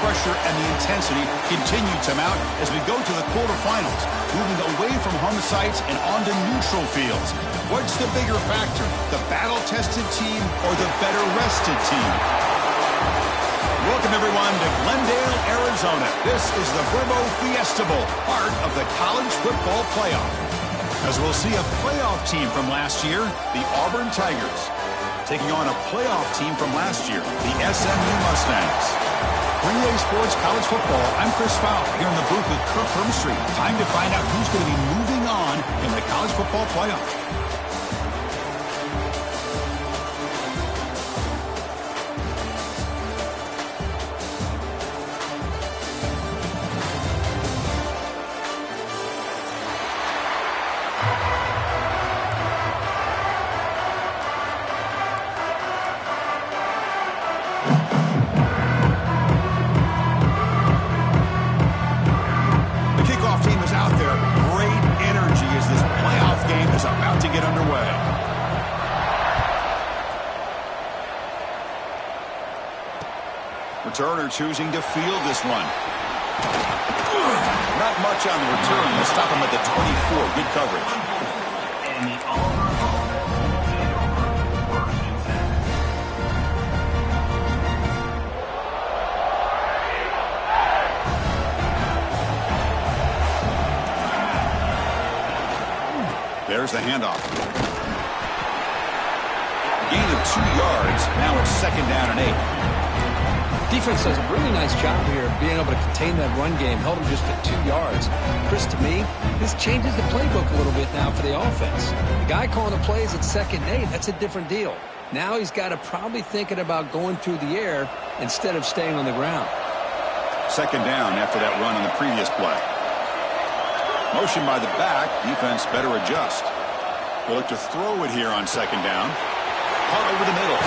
pressure and the intensity continue to mount as we go to the quarterfinals, moving away from home sites and onto neutral fields. What's the bigger factor, the battle-tested team or the better-rested team? Welcome, everyone, to Glendale, Arizona. This is the Verbo Fiesta Bowl, part of the college football playoff. As we'll see a playoff team from last year, the Auburn Tigers, taking on a playoff team from last year, the SMU Mustangs. For EA Sports College Football, I'm Chris Fowler here in the booth with Kirk Hermstreet. Time to find out who's going to be moving on in the college football playoff. Returner choosing to field this one. Not much on the return. They'll stop him at the 24. Good coverage. And the Auburn first and 10. There's the handoff. Gain of 2 yards. Now it's 2nd down and 8. Defense does a really nice job here of being able to contain that run game. Held him just at 2 yards. Chris, to me, this changes the playbook a little bit now for the offense. The guy calling the plays at 2nd and 8, that's a different deal. Now he's got to probably thinking about going through the air instead of staying on the ground. 2nd down after that run on the previous play. Motion by the back. Defense better adjust. We'll look to throw it here on 2nd down. Caught over the middle.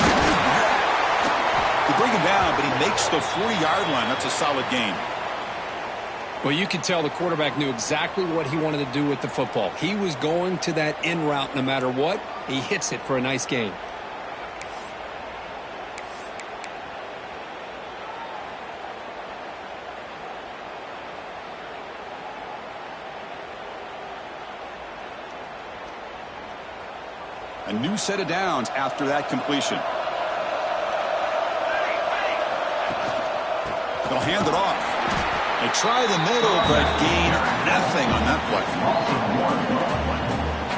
They bring him down, but he makes the 40-yard line. That's a solid gain. Well, you could tell the quarterback knew exactly what he wanted to do with the football. He was going to that in route no matter what. He hits it for a nice gain. A new set of downs after that completion. They'll hand it off. They try the middle, but gain nothing on that play.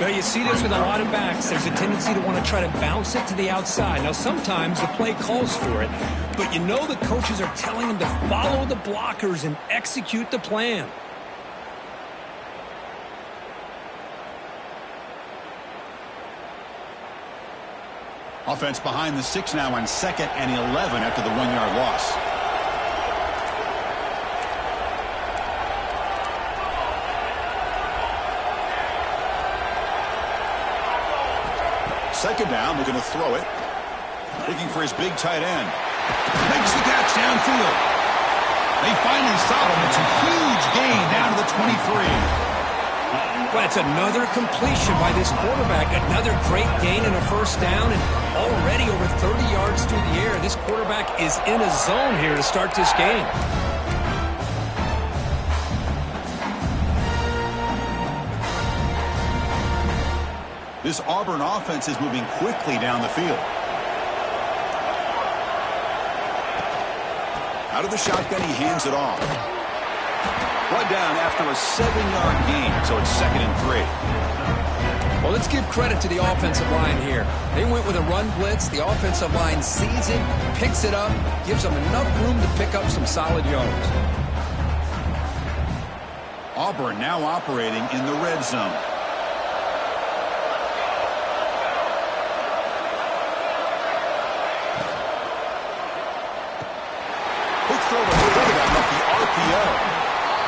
Well, you see this with a lot of backs. There's a tendency to want to try to bounce it to the outside. Now, sometimes the play calls for it, but you know the coaches are telling them to follow the blockers and execute the plan. Offense behind the 6 now on 2nd and 11 after the 1-yard loss. Second down, they're going to throw it. Looking for his big tight end. Makes the catch downfield. They finally stop him. It's a huge gain down to the 23. Well, it's another completion by this quarterback. Another great gain and a 1st down, and already over 30 yards through the air. This quarterback is in a zone here to start this game. This Auburn offense is moving quickly down the field. Out of the shotgun, he hands it off. Brought down after a 7-yard gain, so it's 2nd and 3. Well, let's give credit to the offensive line here. They went with a run blitz. The offensive line sees it, picks it up, gives them enough room to pick up some solid yards. Auburn now operating in the red zone.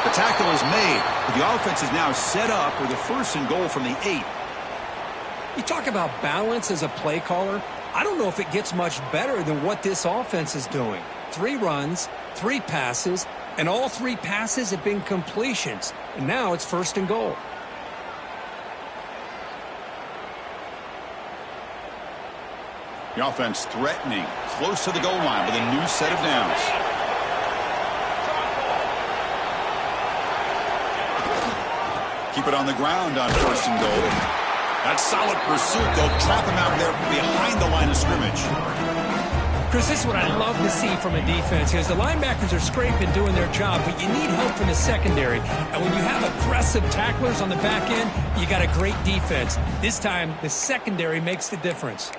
The tackle is made, but the offense is now set up with a 1st and goal from the 8. You talk about balance as a play caller. I don't know if it gets much better than what this offense is doing. 3 runs, 3 passes, and all 3 passes have been completions. And now it's 1st and goal. The offense threatening, close to the goal line with a new set of downs. Keep it on the ground on 1st and goal. That's solid pursuit. They'll trap him out there behind the line of scrimmage. Chris, this is what I love to see from a defense. Because the linebackers are scraping, doing their job, but you need help from the secondary. And when you have aggressive tacklers on the back end, you got a great defense. This time, the secondary makes the difference.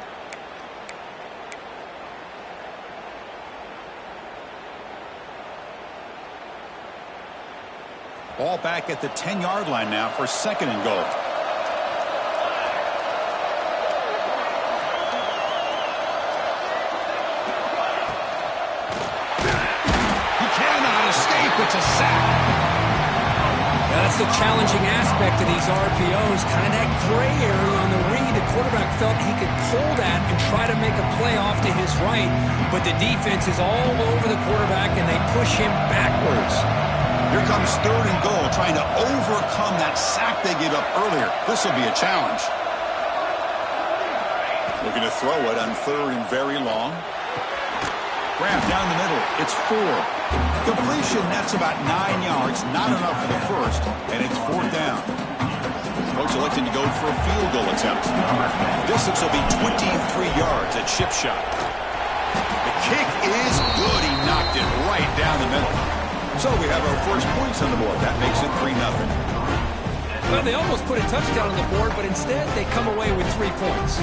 Ball back at the 10-yard line now for 2nd and goal. It's a sack. That's the challenging aspect of these RPOs. Kind of that gray area on the read. The quarterback felt he could pull that and try to make a play off to his right, but the defense is all over the quarterback, and they push him backwards. Here comes 3rd and goal, trying to overcome that sack they gave up earlier. This will be a challenge. Looking to throw it on 3rd and very long. Grab down the middle. It's 4. Completion, that's about 9 yards. Not enough for the first, and it's 4th down. Coach electing to go for a field goal attempt. Distance will be 23 yards at chip shot. The kick is good. He knocked it right down the middle. So we have our first points on the board. That makes it 3-0. Well, they almost put a touchdown on the board, but instead they come away with 3 points.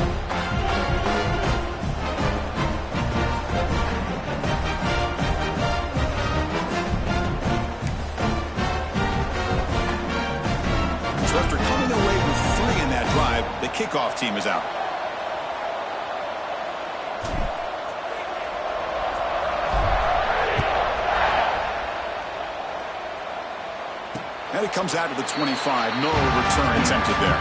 So after coming away with 3 in that drive, the kickoff team is out. And it comes out to the 25. No return attempted there.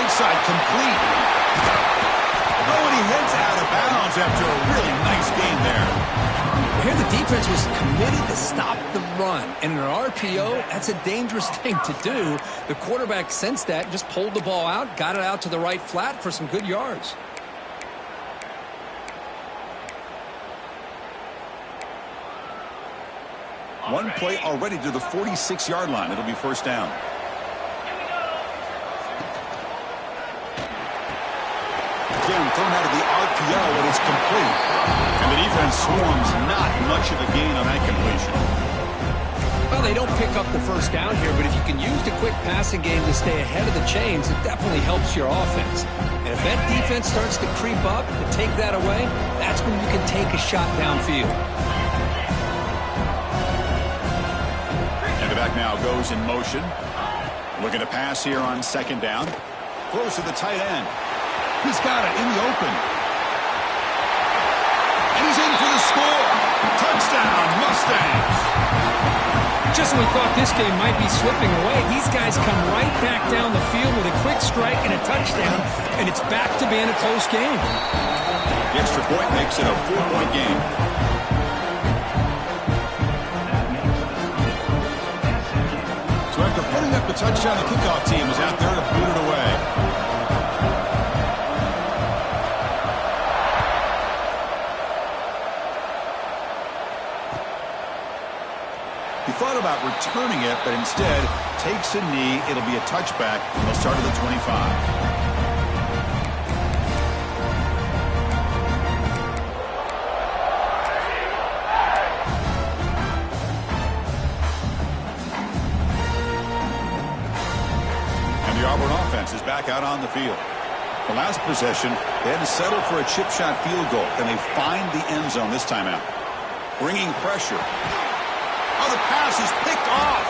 Side complete. Oh, and he heads out of bounds after a really nice game there. Here the defense was committed to stop the run. And in an RPO, that's a dangerous thing to do. The quarterback sensed that, just pulled the ball out, got it out to the right flat for some good yards. One play already to the 46-yard line. It'll be 1st down. Again, thrown out of the RPO, and it's complete. And the defense swarms not much of a gain on that completion. Well, they don't pick up the 1st down here, but if you can use the quick passing game to stay ahead of the chains, it definitely helps your offense. And if that defense starts to creep up and take that away, that's when you can take a shot downfield. And the back now goes in motion. Looking to pass here on 2nd down. Close to the tight end. He's got it in the open. And he's in for the score. Touchdown, Mustangs. Just when we thought this game might be slipping away, these guys come right back down the field with a quick strike and a touchdown, and it's back to being a close game. The extra point makes it a 4-point game. So after putting up the touchdown, the kickoff team is out there to boot it away. He thought about returning it, but instead takes a knee. It'll be a touchback, and they'll start at the 25. And the Auburn offense is back out on the field. The last possession, they had to settle for a chip shot field goal, and they find the end zone this time out. Bringing pressure. Oh, the pass is picked off.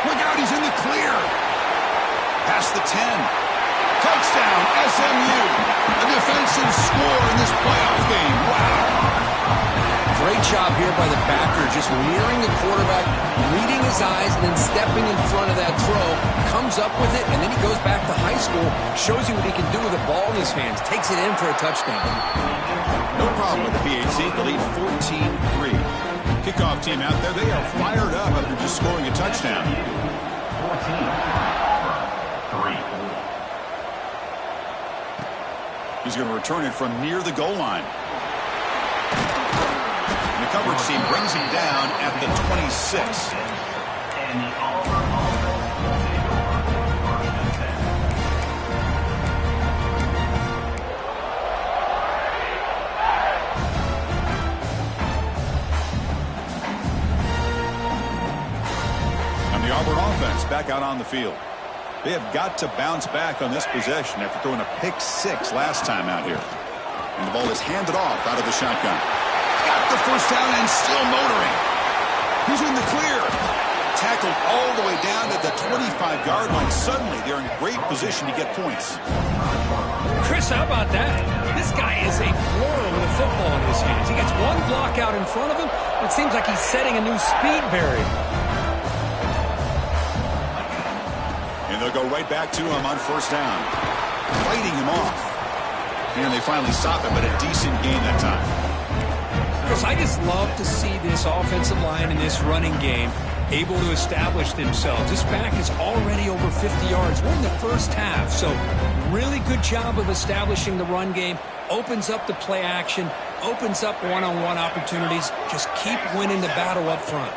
Look out, he's in the clear. Past the 10. Touchdown, SMU. A defensive score in this playoff game. Wow. Great job here by the backer, just mirroring the quarterback, reading his eyes, and then stepping in front of that throw, comes up with it, and then he goes back to high school, shows you what he can do with the ball in his hands, takes it in for a touchdown. No problem with the PHC. The lead 14-3. Kickoff team out there, they are fired up after just scoring a touchdown. 14, 3. He's going to return it from near the goal line. And the coverage team brings him down at the 26. And the Auburn offense will take over first and 10. And the Auburn offense back out on the field. They have got to bounce back on this possession after throwing a pick 6 last time out here. And the ball is handed off out of the shotgun. Got the first down and still motoring. He's in the clear. Tackled all the way down to the 25-yard line. Suddenly, they're in great position to get points. Chris, how about that? This guy is a floorer with a football in his hands. He gets one block out in front of him. It seems like he's setting a new speed barrier. And they'll go right back to him on first down. Fighting him off. And they finally stop him, but a decent gain that time. Chris, I just love to see this offensive line in this running game able to establish themselves. This back is already over 50 yards. We're in the first half, so really good job of establishing the run game. Opens up the play action, opens up one-on-one opportunities. Just keep winning the battle up front.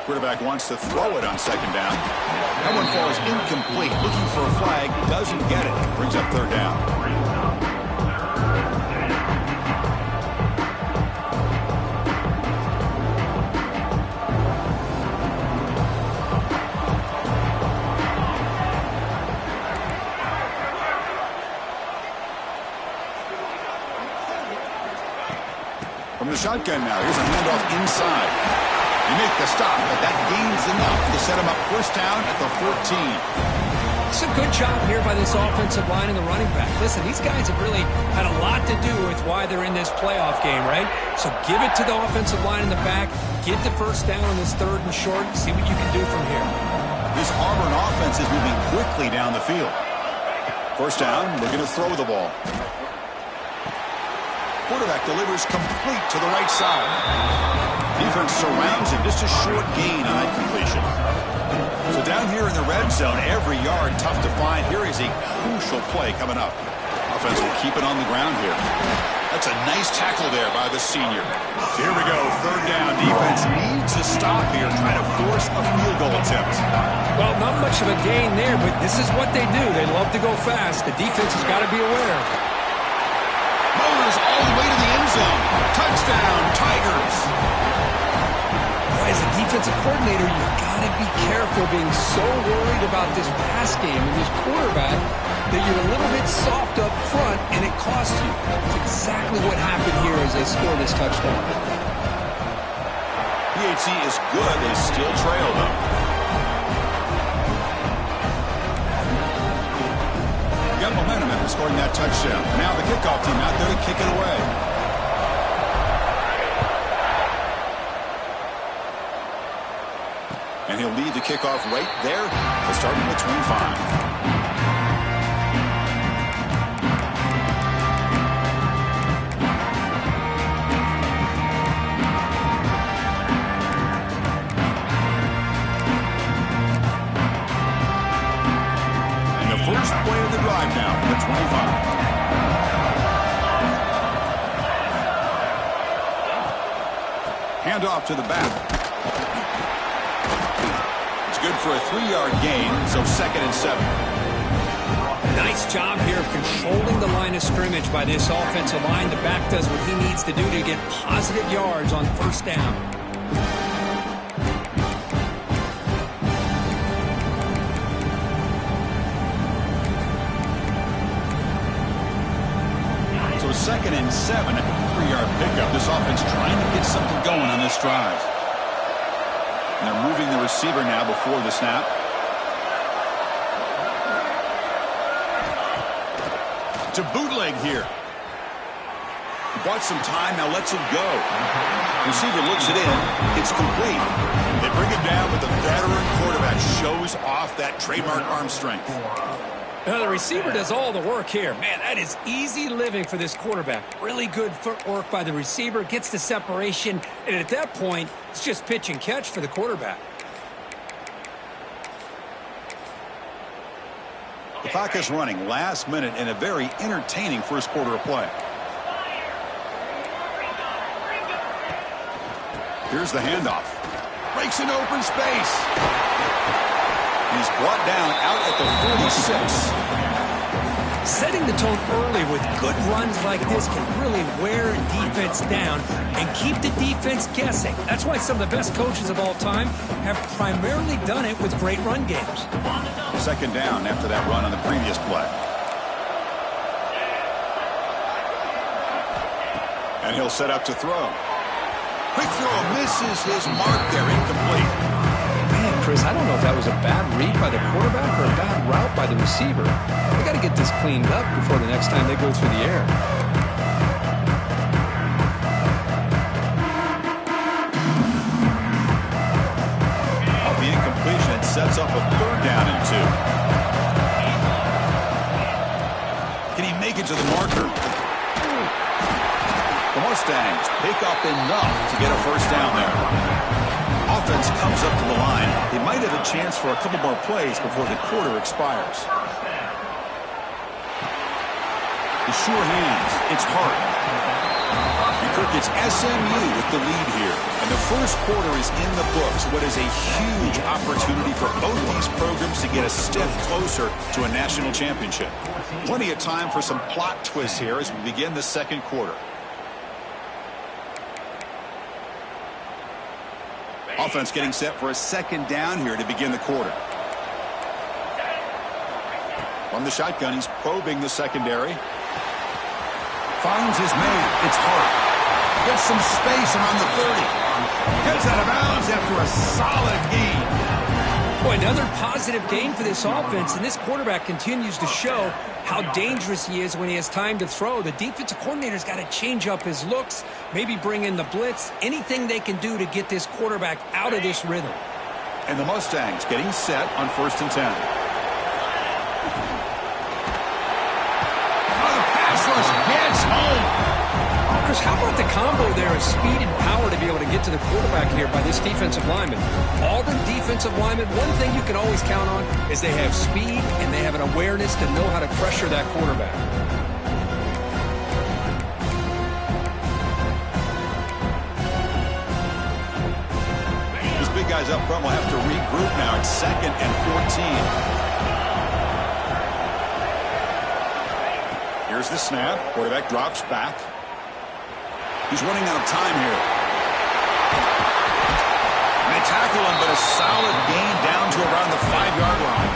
Quarterback wants to throw it on second down. That one falls incomplete. Looking for a flag, doesn't get it. Brings up third down. From the shotgun now, here's a handoff inside. They make the stop, but that gains enough to set him up first down at the 14. It's a good job here by this offensive line and the running back. Listen, these guys have really had a lot to do with why they're in this playoff game, right? So give it to the offensive line in the back, get the first down on this third and short, see what you can do from here. This Auburn offense is moving quickly down the field. First down, looking to throw the ball. Quarterback delivers complete to the right side. Defense surrounds him, just a short gain on that completion. So down here in the red zone, every yard tough to find. Here is a crucial play coming up. Offense will keep it on the ground here. That's a nice tackle there by the senior. So here we go, third down. Defense needs a stop here, trying to force a field goal attempt. Well, not much of a gain there, but this is what they do. They love to go fast. The defense has got to be aware. Motors all the way to the end zone. Touchdown, Tigers. As a defensive coordinator, you've got to be careful being so worried about this pass game and this quarterback that you're a little bit soft up front and it costs you. That's exactly what happened here as they score this touchdown. PHC is good. They still trail, though. Got momentum after scoring that touchdown. Now the kickoff team out there to kick it away. And he'll lead the kickoff right there, starting with 25. First play of the drive now from the 25. Handoff to the back. It's good for a 3-yard gain, so 2nd and 7. Nice job here of controlling the line of scrimmage by this offensive line. The back does what he needs to do to get positive yards on first down. So 2nd and 7 at the 3-yard pickup. This offense trying to get something going on this drive. And they're moving the receiver now before the snap. to bootleg here. Bought some time, now lets it go. Receiver looks it in. It's complete. They bring it down, but the veteran quarterback shows off that trademark arm strength. Now the receiver does all the work here. Man, that is easy living for this quarterback. Really good footwork by the receiver. Gets the separation. And at that point, it's just pitch and catch for the quarterback. The clock is running last minute in a very entertaining first quarter of play. Here's the handoff. Breaks an open space. He's brought down out at the 46. Setting the tone early with good runs like this can really wear a defense down and keep the defense guessing. That's why some of the best coaches of all time have primarily done it with great run games. Second down after that run on the previous play. And he'll set up to throw. Quick throw misses his mark there, incomplete. Man, Chris, I don't know if that was a bad read by the quarterback or a bad route by the receiver. They got to get this cleaned up before the next time they go through the air. Off the incompletion, it sets up a third down and 2. Can he make it to the marker? The Mustangs pick up enough to get a first down there. Offense comes up to the line. They might have a chance for a couple more plays before the quarter expires. The sure hands. It's Hart. And Kirk, it's SMU with the lead here. And the first quarter is in the books. What is a huge opportunity for both these programs to get a step closer to a national championship. Plenty of time for some plot twists here as we begin the second quarter. Offense getting set for a second down here to begin the quarter. From the shotgun, he's probing the secondary. Finds his man. It's Hart. Gets some space around the 30. Gets out of bounds after a solid gain. Boy, another positive game for this offense, and this quarterback continues to show how dangerous he is when he has time to throw. The defensive coordinator's got to change up his looks, maybe bring in the blitz, anything they can do to get this quarterback out of this rhythm. And the Mustangs getting set on 1st and 10. Oh, the pass rush gets home. Chris, how about the combo there of speed and power to be able to get to the quarterback here by this defensive lineman? Auburn defensive lineman, one thing you can always count on is they have speed and they have an awareness to know how to pressure that quarterback. These big guys up front will have to regroup now. It's 2nd and 14. Here's the snap. Quarterback drops back. He's running out of time here. And they tackle him, but a solid gain down to around the 5-yard line.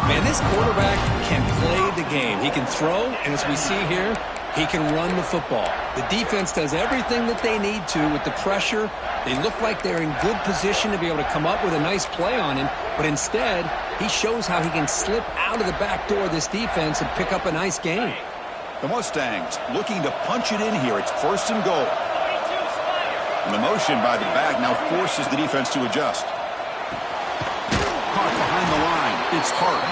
Man, this quarterback can play the game. He can throw, and as we see here, he can run the football. The defense does everything that they need to with the pressure. They look like they're in good position to be able to come up with a nice play on him, but instead, he shows how he can slip out of the back door of this defense and pick up a nice gain. The Mustangs looking to punch it in here. It's 1st and goal. And the motion by the back now forces the defense to adjust. Caught behind the line. It's Hart.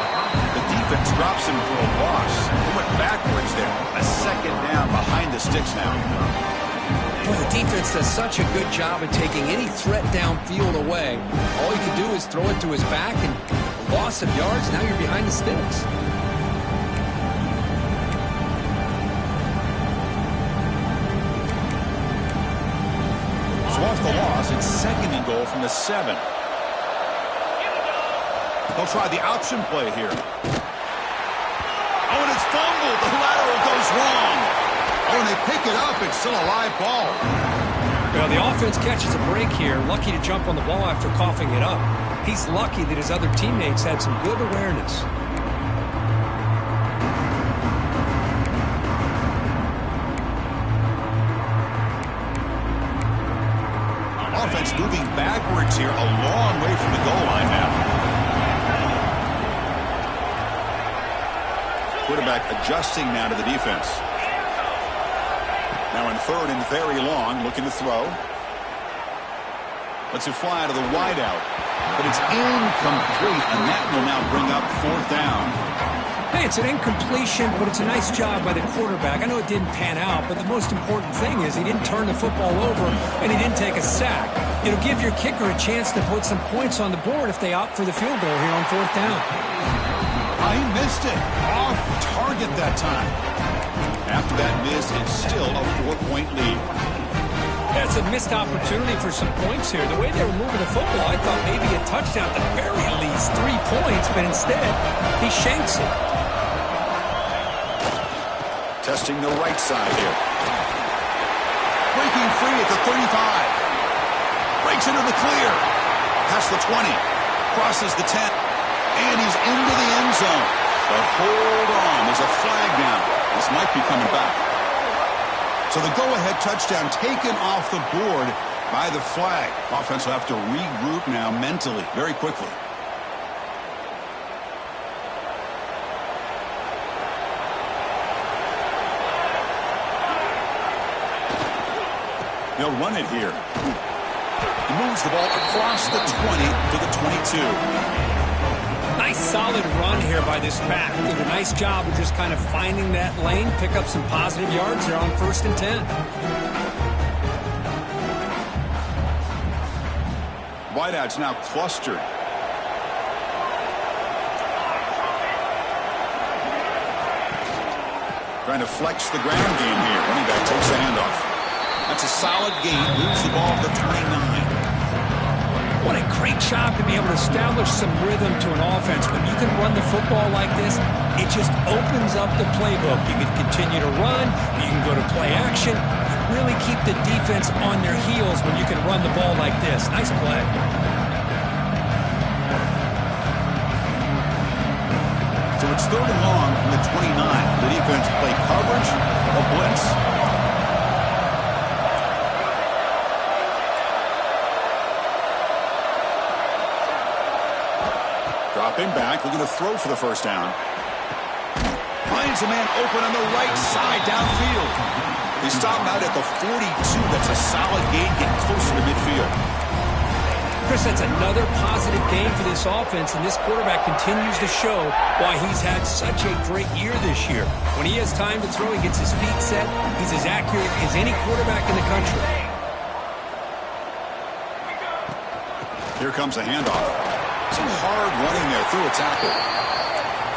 The defense drops him for a loss. He went backwards there. A second down behind the sticks now. Boy, the defense does such a good job of taking any threat downfield away. All you can do is throw it to his back, and loss of yards, now you're behind the sticks. Off the loss, it's 2nd and goal from the 7. They'll try the option play here. Oh, and it's fumbled. The lateral goes wrong. Oh, and they pick it up. It's still a live ball. Well, the offense catches a break here. Lucky to jump on the ball after coughing it up. He's lucky that his other teammates had some good awareness. Offense moving backwards here, a long way from the goal line now. quarterback adjusting now to the defense. Now in third and very long, looking to throw. Lets it fly to the wideout. But it's incomplete, and that will now bring up fourth down. Hey, it's an incompletion, but it's a nice job by the quarterback. I know it didn't pan out, but the most important thing is he didn't turn the football over, and he didn't take a sack. It'll give your kicker a chance to put some points on the board if they opt for the field goal here on fourth down. He missed it. Off target that time. After that miss, it's still a 4-point lead. That's a missed opportunity for some points here. The way they were moving the football, I thought maybe a touchdown at the very least, 3 points, but instead, he shanks it. Testing the right side here. Breaking free at the 35. Breaks into the clear. Past the 20. Crosses the 10. And he's into the end zone. But hold on. There's a flag down. This might be coming back. So the go-ahead touchdown taken off the board by the flag. Offense will have to regroup now mentally very quickly. They'll run it here. He moves the ball across the 20 to the 22. Nice solid run here by this back. Did a nice job of just kind of finding that lane, pick up some positive yards there on 1st and 10. Wideout's now clustered. Trying to flex the ground game here. Running back takes the handoff. That's a solid gain. Moves the ball to the 29. What a great job to be able to establish some rhythm to an offense. When you can run the football like this, it just opens up the playbook. You can continue to run. You can go to play action. You really keep the defense on their heels when you can run the ball like this. Nice play. So it's 3rd and long from the 29. The defense play coverage or blitz. Dropping back, looking to throw for the first down. Finds a man open on the right side downfield. They stop out at the 42. That's a solid gain, getting closer to midfield. Chris, that's another positive game for this offense, and this quarterback continues to show why he's had such a great year this year. When he has time to throw, he gets his feet set. He's as accurate as any quarterback in the country. Here comes a handoff. Some hard running there through a tackle.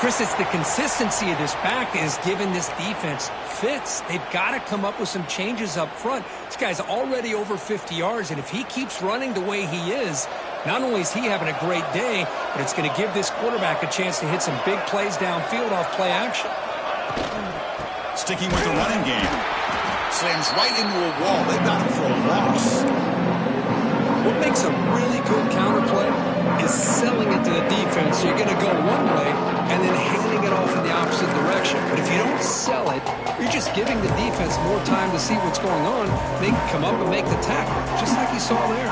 Chris, it's the consistency of this back is giving this defense fits. They've got to come up with some changes up front. This guy's already over 50 yards, and if he keeps running the way he is, not only is he having a great day, but it's going to give this quarterback a chance to hit some big plays downfield off play action. Sticking with the running game. Slams right into a wall. They've got him for a loss. What makes a really good counterplay is selling it to the defense. You're going to go one way and then handing it off in the opposite direction. But if you don't sell it, you're just giving the defense more time to see what's going on. They can come up and make the tackle, just like you saw there.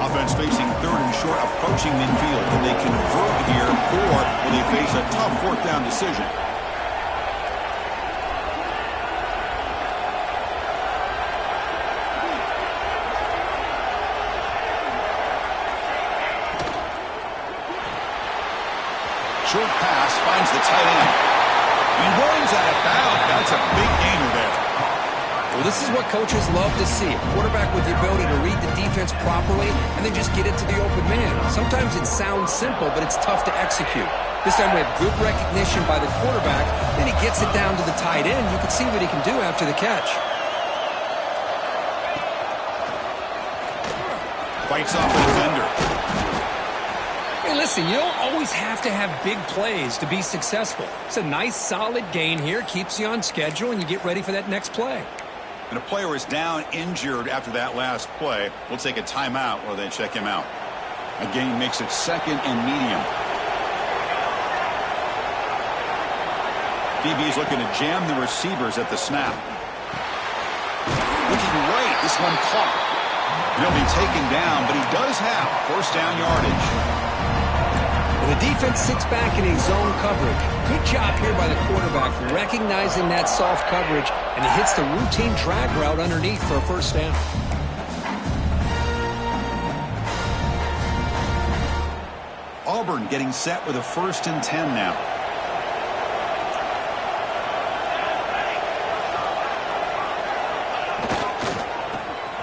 Offense facing 3rd and short, approaching midfield. Will they convert here, or will they face a tough 4th down decision? Short pass finds the tight end. He runs out of bounds. That's a big gainer there. Well, this is what coaches love to see. A quarterback with the ability to read the defense properly and then just get it to the open man. Sometimes it sounds simple, but it's tough to execute. This time we have good recognition by the quarterback. Then he gets it down to the tight end. You can see what he can do after the catch. Fights off the defender. Hey, listen, you don't always have to have big plays to be successful. It's a nice, solid gain here. Keeps you on schedule, and you get ready for that next play. And a player is down injured after that last play. We'll take a timeout or they check him out. A gain makes it 2nd and medium. DB's looking to jam the receivers at the snap. Looking right. This one caught. He'll be taken down, but he does have 1st down yardage. The defense sits back in a zone coverage. Good job here by the quarterback recognizing that soft coverage, and he hits the routine drag route underneath for a first down. Auburn getting set with a 1st and 10 now.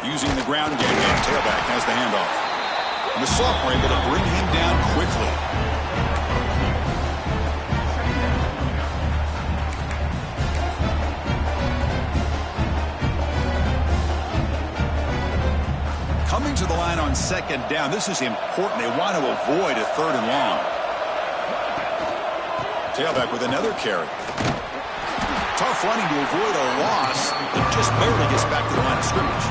Using the ground game now, tailback has the handoff. And the sophomore able to bring him down quickly. Coming to the line on 2nd down. This is important. They want to avoid a 3rd and long. Tailback with another carry. Tough running to avoid a loss. It just barely gets back to the line of scrimmage.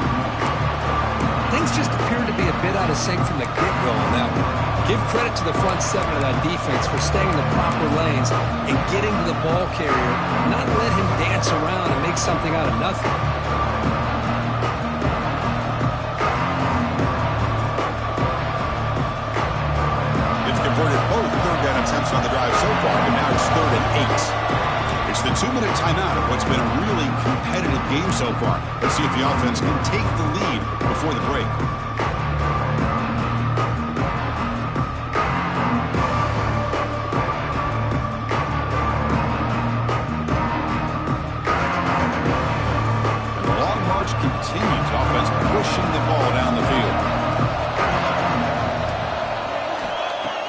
Things just appear to be a bit out of sync from the get-go on that one. Give credit to the front 7 of that defense for staying in the proper lanes and getting to the ball carrier, not let him dance around and make something out of nothing. It's converted both 3rd down attempts on the drive so far, but now it's 3rd and 8. It's the 2-minute timeout of what's been a really competitive game so far. Let's see if the offense can take the lead before the break. And the long march continues. Offense pushing the ball down the field.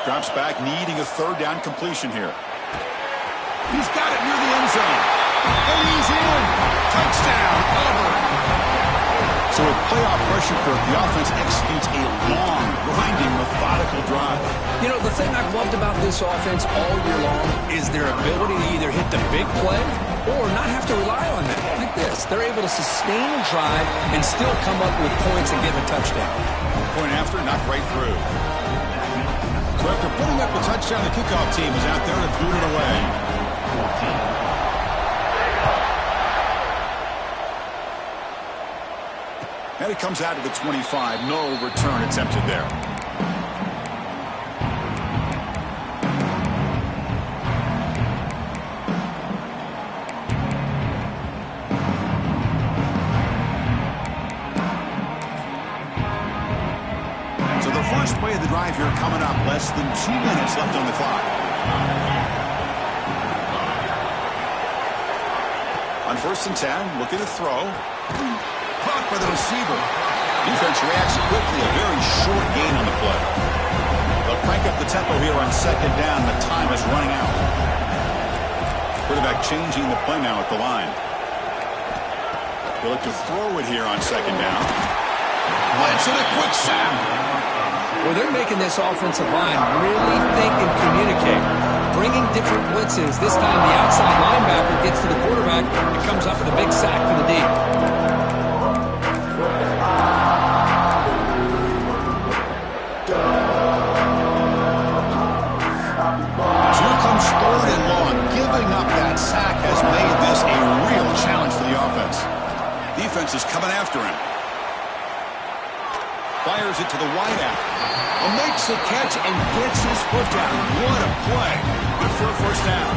Drops back, needing a 3rd down completion here. He's got it near the end zone. And he's in. Touchdown, Auburn. So with playoff pressure for it, the offense executes a long, grinding, methodical drive. You know, the thing I've loved about this offense all year long is their ability to either hit the big play or not have to rely on that. Like this. They're able to sustain a drive and still come up with points and get a touchdown. Point after, knocked right through. So after putting up a touchdown, the kickoff team is out there to boot it away. And it comes out to the 25. No return attempted there. So the first play of the drive here coming up. Less than 2 minutes left on the clock. On 1st and 10, looking to throw. Caught by the receiver. Defense reacts quickly. A very short gain on the play. They'll crank up the tempo here on 2nd down. The time is running out. Quarterback changing the play now at the line. They look to throw it here on 2nd down. Blitz and a quick sack. Well, they're making this offensive line really think and communicate. Bringing different blitzes. This time the outside linebacker gets to the quarterback and comes up with a big sack for the D. Here comes 3rd and long. Giving up that sack has made this a real challenge for the offense. Defense is coming after him. Fires it to the wideout. Makes the catch and gets his foot down. What a play. Good for a 1st down.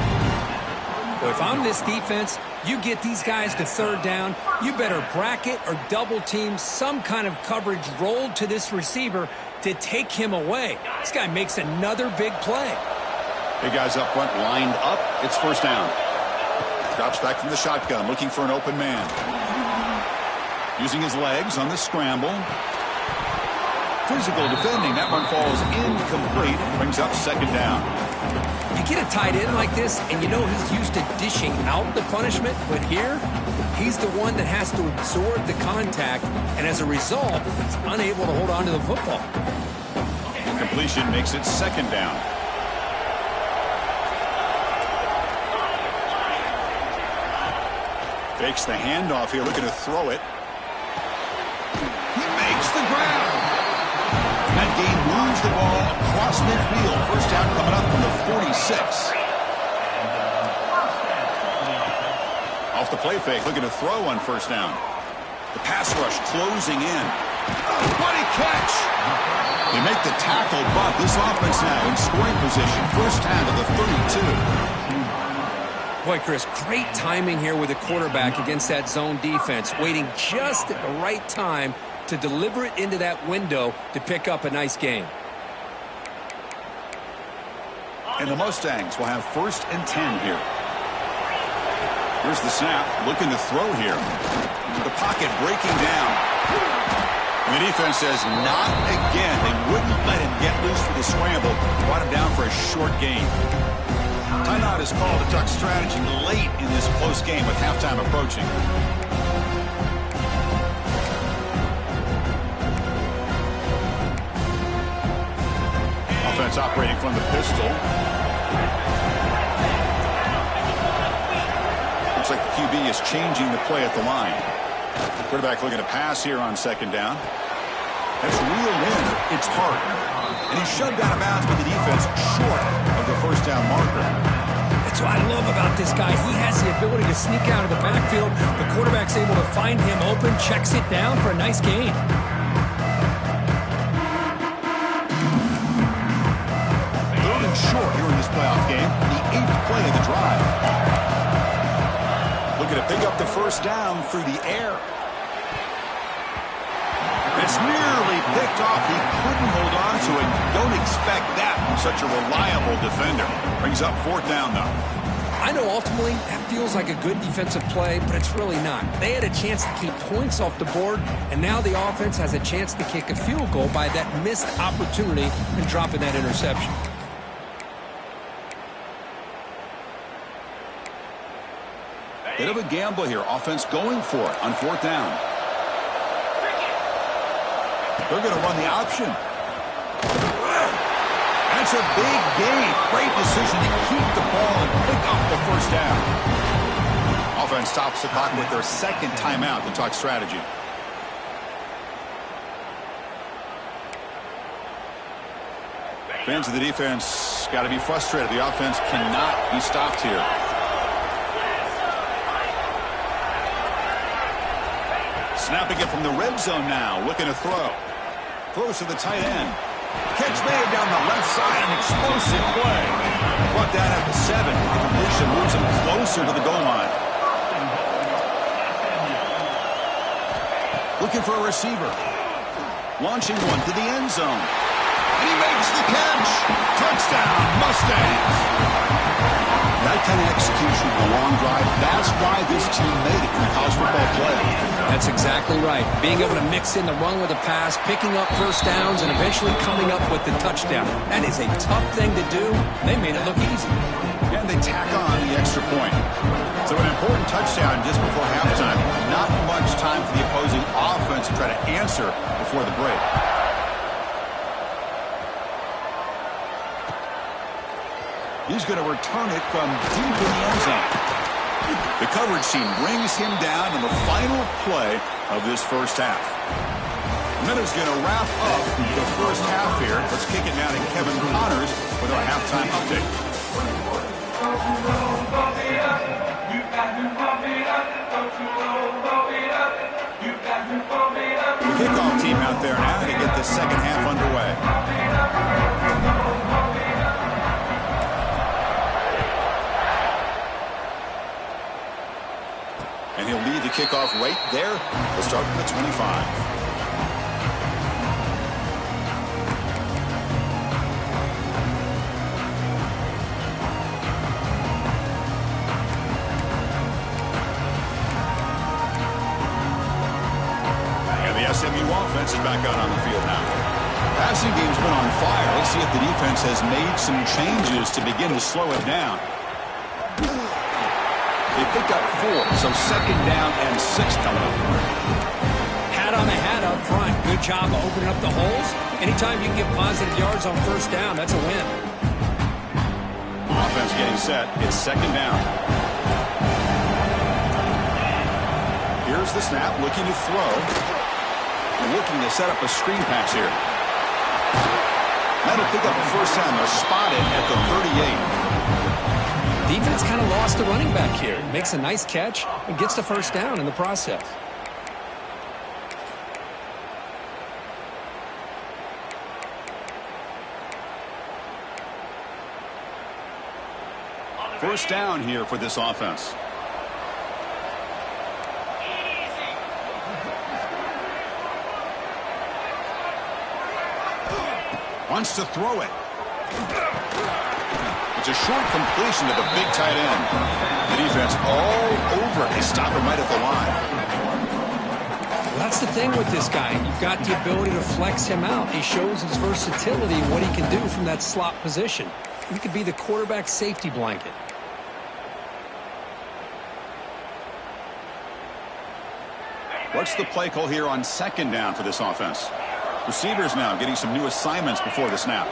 Well, if I'm this defense, you get these guys to 3rd down, you better bracket or double team some kind of coverage rolled to this receiver to take him away. This guy makes another big play. Big guys up front lined up. It's 1st down. Drops back from the shotgun, looking for an open man. Using his legs on the scramble. Physical defending. That one falls incomplete. Brings up 2nd down. You get a tight end like this, and you know he's used to dishing out the punishment, but here, he's the one that has to absorb the contact, and as a result, he's unable to hold on to the football. Incompletion makes it 2nd down. Fakes the handoff here, looking to throw it. He makes the grab. That game moves the ball across midfield. 1st down coming up from the 46. Off the play fake, looking to throw on 1st down. The pass rush closing in. What a Big catch. They make the tackle, but this offense now in scoring position. First down to the 32. Boy, Chris, great timing here with the quarterback against that zone defense, waiting just at the right time to deliver it into that window to pick up a nice gain. And the Mustangs will have 1st and 10 here. Here's the snap, looking to throw here. The pocket breaking down. And the defense says, not again. They wouldn't let him get loose for the scramble. Brought him down for a short gain. Timeout is called to Duck strategy late in this close game with halftime approaching. Offense operating from the pistol. Looks like the QB is changing the play at the line. Quarterback looking to pass here on 2nd down. That's reeled in. It's hard. And he's shoved out of bounds by the defense short of the 1st down marker. That's what I love about this guy. He has the ability to sneak out of the backfield. The quarterback's able to find him open, checks it down for a nice gain. Short here in this playoff game, the 8th play of the drive. Looking to pick up the 1st down through the air. It's nearly picked off. He couldn't hold on to it. Don't expect that from such a reliable defender. Brings up 4th down, though. I know ultimately that feels like a good defensive play, but it's really not. They had a chance to keep points off the board, and now the offense has a chance to kick a field goal by that missed opportunity and dropping that interception. Bit of a gamble here. Offense going for it on 4th down. They're going to run the option. That's a big gain. Great decision to keep the ball and pick up the 1st down. Offense stops the clock with their 2nd timeout to talk strategy. Fans of the defense got to be frustrated. The offense cannot be stopped here. Snapping it from the red zone now, looking to throw. Throws to the tight end. Catch made down the left side, an explosive play. Brought that at the 7. The completion moves him closer to the goal line. Looking for a receiver. Launching one to the end zone. And he makes the catch. Touchdown, Mustangs. That kind of execution of the long drive, that's why this team made it in the college football playoff. That's exactly right. Being able to mix in the run with the pass, picking up 1st downs, and eventually coming up with the touchdown. That is a tough thing to do. They made it look easy. And they tack on the extra point. So an important touchdown just before halftime. Not much time for the opposing offense to try to answer before the break. He's going to return it from deep in the end zone. The coverage team brings him down in the final play of this 1st half. And then it's going to wrap up the 1st half here. Let's kick it now to Kevin Connors with our halftime update. The kickoff team out there now to get the 2nd half underway. And he'll lead the kickoff right there. We'll start from the 25. And the SMU offense is back out on the field now. Passing game's been on fire. Let's see if the defense has made some changes to begin to slow it down. They pick up 4, so 2nd down and 6 coming up. Hat on the hat up front. Good job of opening up the holes. Anytime you can get positive yards on 1st down, that's a win. Offense getting set. It's 2nd down. Here's the snap, looking to throw. And looking to set up a screen pass here. That'll pick up the 1st down. They're spotted at the 38. Defense kind of lost the running back here. Makes a nice catch and gets the 1st down in the process. First down here for this offense. Wants to throw it. It's a short completion to the big tight end. The defense all over it. They stop him right at the line. Well, that's the thing with this guy. You've got the ability to flex him out. He shows his versatility and what he can do from that slot position. He could be the quarterback safety blanket. What's the play call here on second down for this offense? Receivers now getting some new assignments before the snap.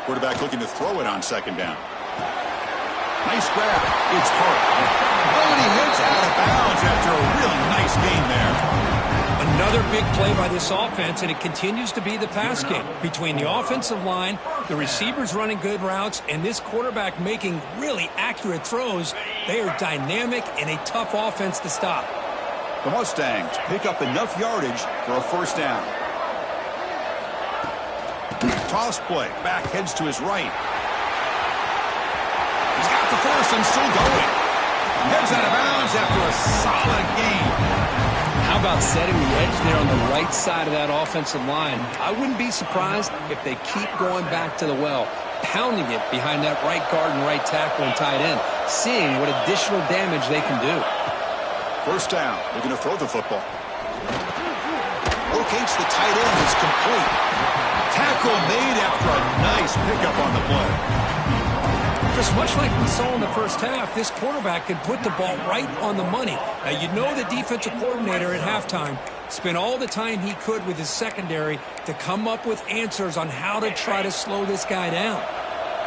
Quarterback looking to throw it on second down. Nice grab. It's hurt. Oh, and he hits out of bounds after a really nice gain there. Another big play by this offense, and it continues to be the pass game. Between the offensive line, the receivers running good routes, and this quarterback making really accurate throws, they are dynamic and a tough offense to stop. The Mustangs pick up enough yardage for a first down. Toss play. Back heads to his right. He's got the first and still going. Heads out of bounds after a solid gain. How about setting the edge there on the right side of that offensive line? I wouldn't be surprised if they keep going back to the well, pounding it behind that right guard and right tackle and tight end, seeing what additional damage they can do. First down. They're going to throw the football. Locates the tight end. It's complete. Tackle made after a nice pickup on the play. Just much like we saw in the first half, this quarterback can put the ball right on the money. Now, you know the defensive coordinator at halftime spent all the time he could with his secondary to come up with answers on how to try to slow this guy down.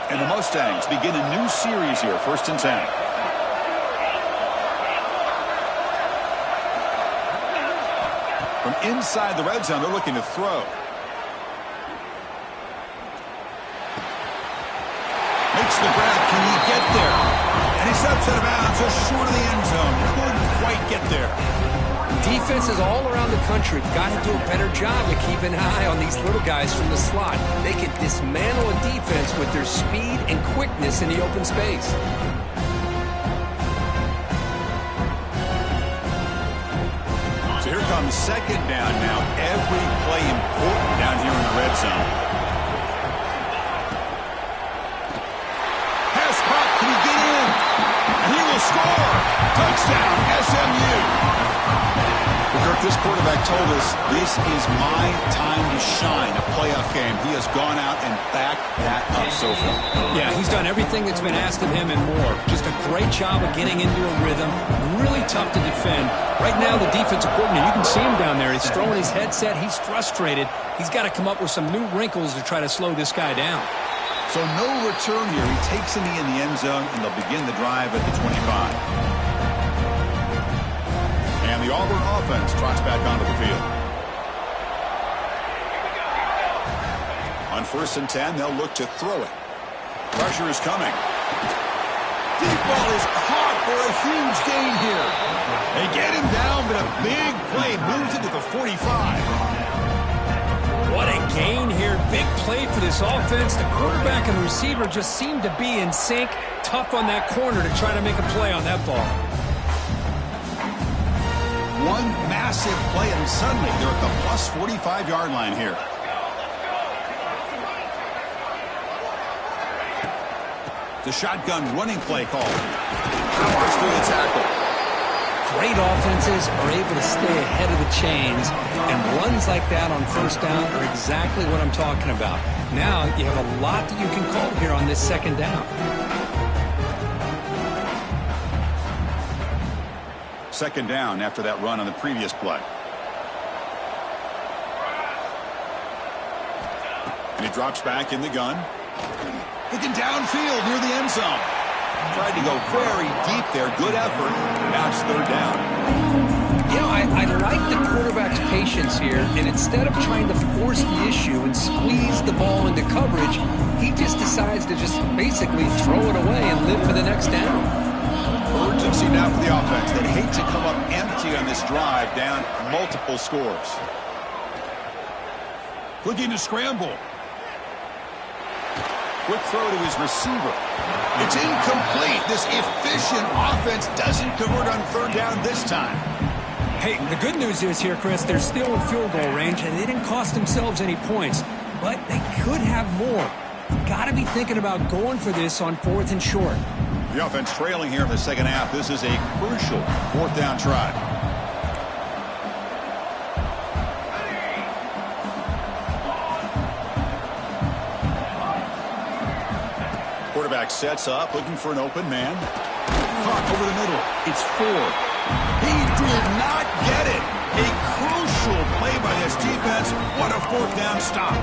And the Mustangs begin a new series here, 1st and 10. From inside the red zone, they're looking to throw. Makes the grab. Can he get there? And he steps out of bounds just short of the end zone. Couldn't quite get there. Defenses all around the country got to do a better job of keeping an eye on these little guys from the slot. They can dismantle a defense with their speed and quickness in the open space. So here comes second down now. Every play important down here in the red zone. Pass caught. Can he get in? And he will score. Touchdown, SMU. Kirk, this quarterback told us this is my time to shine, a playoff game. He has gone out and backed that up so far. Yeah, he's done everything that's been asked of him and more. Just a great job of getting into a rhythm. Really tough to defend. Right now, the defensive coordinator, you can see him down there. He's throwing his headset. He's frustrated. He's got to come up with some new wrinkles to try to slow this guy down. So no return here. He takes a knee in the end zone, and they'll begin the drive at the 25. And the Auburn offense trots back onto the field. On 1st and 10, they'll look to throw it. Pressure is coming. Deep ball is caught for a huge gain here. They get him down, but a big play moves it to the 45. What a gain here. Big play for this offense. The quarterback and the receiver just seem to be in sync. Tough on that corner to try to make a play on that ball. One massive play, and suddenly they're at the plus 45-yard line here. The shotgun running play call. Powers through the tackle. Great offenses are able to stay ahead of the chains, and runs like that on 1st down are exactly what I'm talking about. Now you have a lot that you can call here on this 2nd down. 2nd down after that run on the previous play. And he drops back in the gun. Looking downfield near the end zone. Tried to go very deep there. Good effort. Now it's 3rd down. You know, I like the quarterback's patience here, and instead of trying to force the issue and squeeze the ball into coverage, he just decides to just basically throw it away and live for the next down. Urgency now for the offense. They'd hate to come up empty on this drive, down multiple scores. Looking to scramble. Quick throw to his receiver. It's incomplete. This efficient offense doesn't convert on third down this time. Hey, the good news is here, Chris, they're still in field goal range, and they didn't cost themselves any points. But they could have more. Got to be thinking about going for this on 4th and short. The offense trailing here in the second half. This is a crucial 4th down try. Quarterback sets up, looking for an open man. Caught over the middle. It's 4. He did not get it. A crucial play by this defense. What a 4th down stop.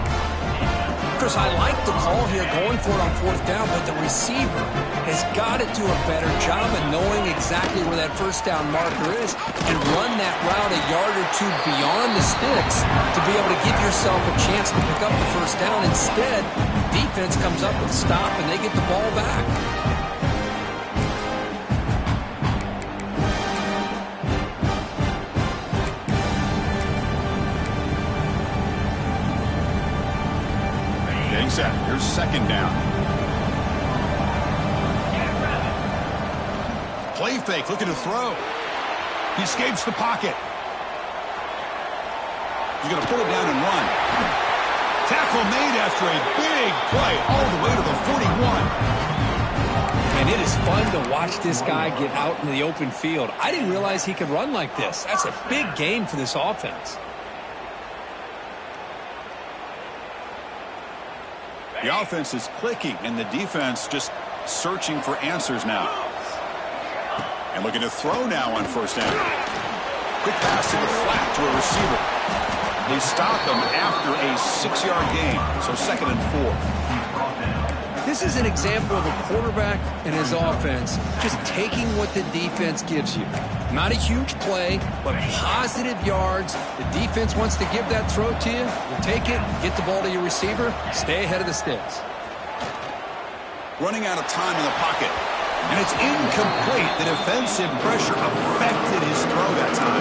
Chris, I like the call here going for it on 4th down, but the receiver has got to do a better job of knowing exactly where that 1st down marker is and run that route a yard or two beyond the sticks to be able to give yourself a chance to pick up the 1st down. Instead, defense comes up with a stop and they get the ball back. Set. Here's 2nd down. Play fake, looking to throw. He escapes the pocket. He's going to put it down and run. Tackle made after a big play all the way to the 41. And it is fun to watch this guy get out in the open field. I didn't realize he could run like this. That's a big game for this offense. The offense is clicking, and the defense just searching for answers now. And looking to throw now on 1st down. Quick pass to the flat to a receiver. They stop him after a 6-yard gain, so 2nd and 4. This is an example of a quarterback and his offense just taking what the defense gives you. Not a huge play, but positive yards. The defense wants to give that throw to you. You take it, get the ball to your receiver, stay ahead of the sticks. Running out of time in the pocket. And it's incomplete. The defensive pressure affected his throw that time.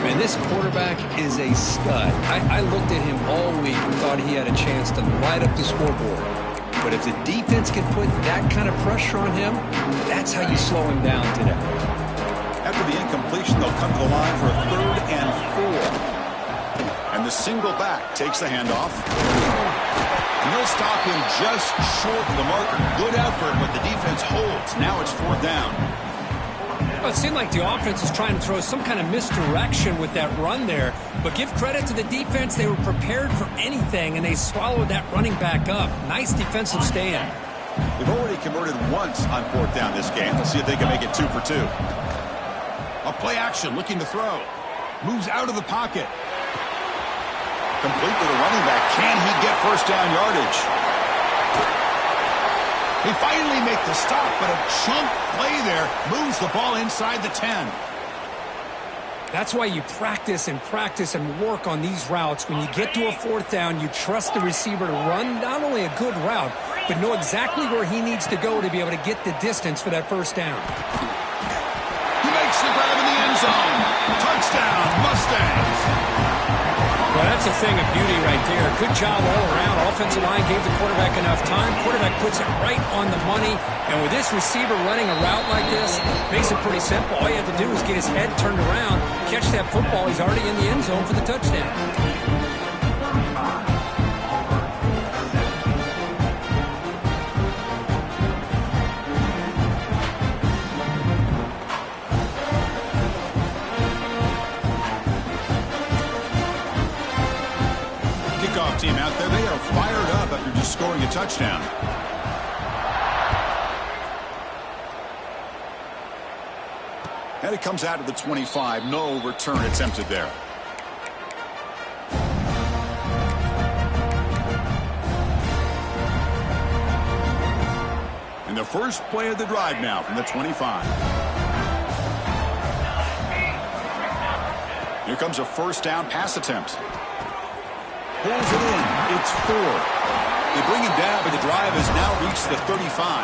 Man, this quarterback is a stud. I looked at him all week and thought he had a chance to light up the scoreboard. But if the defense can put that kind of pressure on him, that's how you slow him down today. After the incompletion, they'll come to the line for a 3rd and 4. And the single back takes the handoff. And they'll stop him just short of the marker. Good effort, but the defense holds. Now it's 4th down. Well, it seemed like the offense was trying to throw some kind of misdirection with that run there. But give credit to the defense. They were prepared for anything, and they swallowed that running back up. Nice defensive stand. They've already converted once on 4th down this game. Let's see if they can make it 2 for 2. A play action, looking to throw. Moves out of the pocket. Complete to the running back. Can he get 1st down yardage? They finally make the stop, but a chunk play there moves the ball inside the 10. That's why you practice and work on these routes. When you get to a 4th down, you trust the receiver to run not only a good route, but know exactly where he needs to go to be able to get the distance for that 1st down. He makes the grab in the end zone. Touchdown, Mustangs. Well, that's a thing of beauty right there. Good job all around. Offensive line gave the quarterback enough time. Quarterback puts it right on the money. And with this receiver running a route like this, makes it pretty simple. All you have to do is get his head turned around, catch that football. He's already in the end zone for the touchdown. Team out there, they are fired up after just scoring a touchdown. And it comes out of the 25. No return attempted there. And the first play of the drive now from the 25. Here comes a 1st down pass attempt. Pulls it in. It's 4. They bring him down, but the drive has now reached the 35.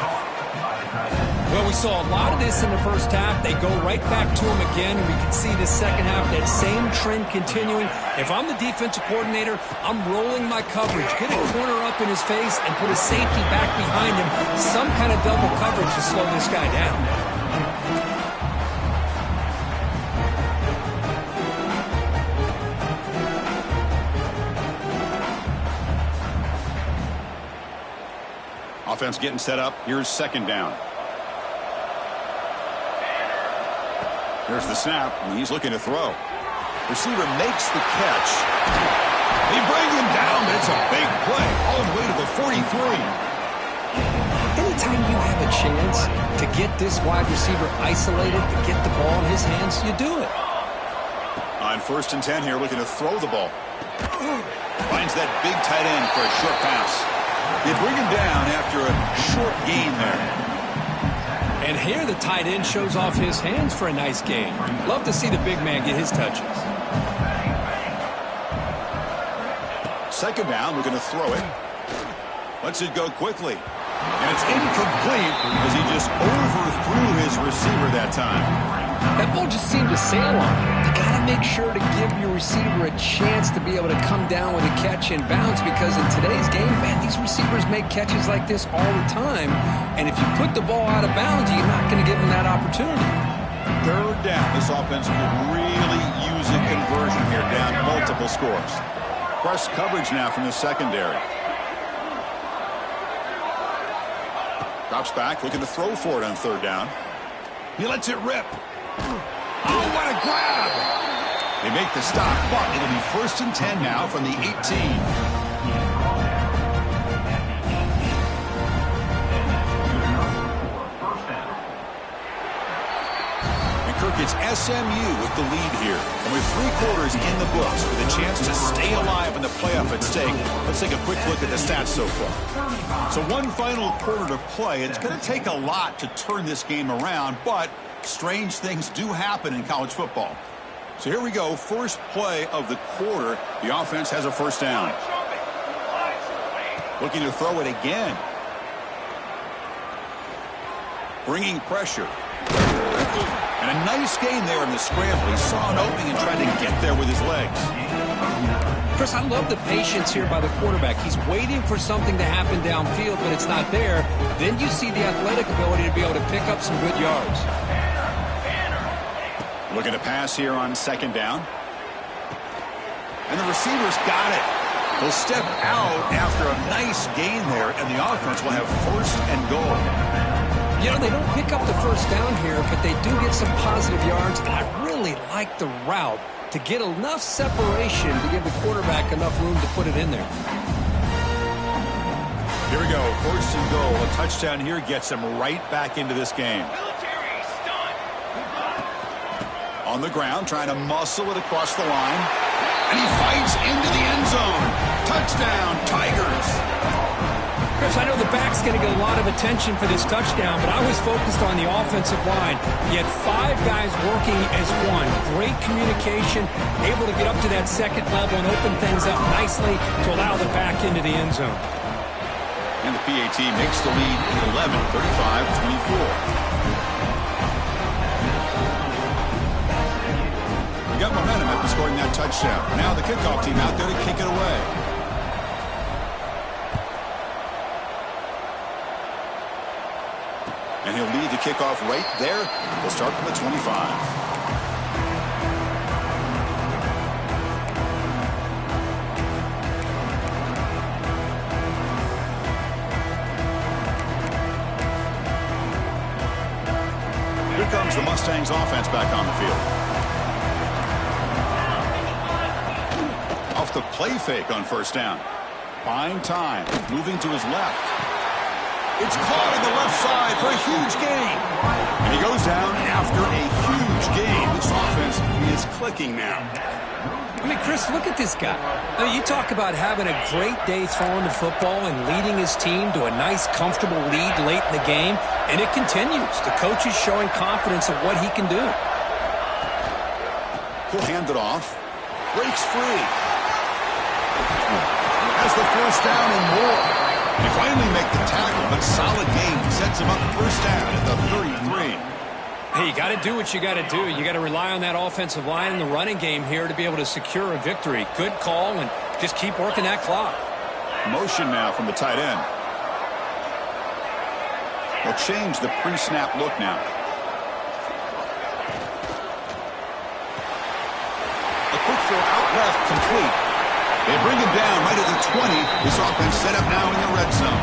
Well, we saw a lot of this in the first half. They go right back to him again, and we can see the second half, that same trend continuing. If I'm the defensive coordinator, I'm rolling my coverage, get a corner up in his face, and put a safety back behind him. Some kind of double coverage to slow this guy down. Offense getting set up. Here's second down. Here's the snap, and he's looking to throw. Receiver makes the catch. They bring him down, but it's a big play all the way to the 43. Anytime you have a chance to get this wide receiver isolated, to get the ball in his hands, you do it. On 1st and 10 here, looking to throw the ball. Finds that big tight end for a short pass. They bring him down after a short gain there. And here the tight end shows off his hands for a nice gain. Love to see the big man get his touches. Second down, we're going to throw it. Lets it go quickly. And it's incomplete as he just overthrew his receiver that time. That ball just seemed to sail on him. You got to make sure to give your receiver a chance to be able to come down with a catch and bounce, because in today's game, man, these receivers make catches like this all the time. And if you put the ball out of bounds, you're not going to give them that opportunity. Third down. This offense could really use a conversion here, down multiple scores. Press coverage now from the secondary. Drops back, looking to throw for it on third down. He lets it rip. Oh, what a grab! They make the stop, but it'll be 1st and 10 now from the 18. It's SMU with the lead here. And with 3 quarters in the books with a chance to stay alive in the playoff at stake, let's take a quick look at the stats so far. So one final quarter to play. It's going to take a lot to turn this game around, but strange things do happen in college football. So here we go. First play of the quarter. The offense has a first down. Looking to throw it again. Bringing pressure. And a nice gain there in the scramble. He saw an opening and tried to get there with his legs. Chris, I love the patience here by the quarterback. He's waiting for something to happen downfield, but it's not there. Then you see the athletic ability to be able to pick up some good yards. Looking to pass here on second down. And the receiver's got it. He'll step out after a nice gain there, and the offense will have 1st and goal. You know, they don't pick up the first down here, but they do get some positive yards. And I really like the route to get enough separation to give the quarterback enough room to put it in there. Here we go. 1st and goal. A touchdown here gets them right back into this game. On the ground, trying to muscle it across the line. And he fights into the end zone. Touchdown, Tigers. Chris, I know the back's going to get a lot of attention for this touchdown, but I was focused on the offensive line. You had 5 guys working as one. Great communication, able to get up to that second level and open things up nicely to allow the back into the end zone. And the PAT makes the lead 11, 35-24. We got momentum after scoring that touchdown. Now the kickoff team out there to kick it away. And he'll lead the kickoff right there. We'll start from the 25. Here comes the Mustangs offense back on the field. Off the play fake on first down. Buying time, moving to his left. It's caught on the left side for a huge gain. And he goes down after a huge gain. This offense is clicking now. I mean, Chris, look at this guy. I mean, you talk about having a great day throwing the football and leading his team to a nice, comfortable lead late in the game, and it continues. The coach is showing confidence of what he can do. He'll hand it off. Breaks free. Has the first down and more. They finally make the tackle, but solid gain sets him up first down at the 33. Hey, you got to do what you got to do. You got to rely on that offensive line in the running game here to be able to secure a victory. Good call, and just keep working that clock. Motion now from the tight end. They'll change the pre-snap look now. A quick throw out left, complete. They bring him down right at the 20. This offense set up now in the red zone.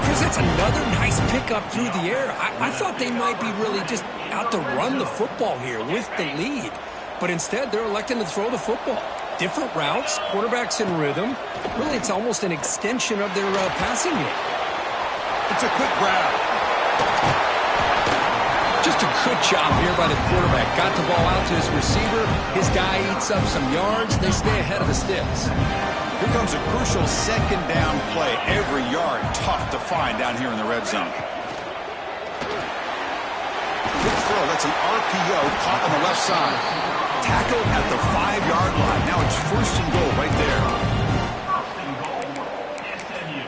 Chris, that's another nice pickup through the air. I thought they might be really just out to run the football here with the lead. But instead, they're electing to throw the football. Different routes, quarterbacks in rhythm. Really, it's almost an extension of their passing game. It's a quick grab. Just a good job here by the quarterback. Got the ball out to his receiver. His guy eats up some yards. They stay ahead of the sticks. Here comes a crucial second down play. Every yard tough to find down here in the red zone. Quick throw. That's an RPO caught on the left side. Tackled at the 5-yard line. Now it's first and goal right there. First and goal, SMU.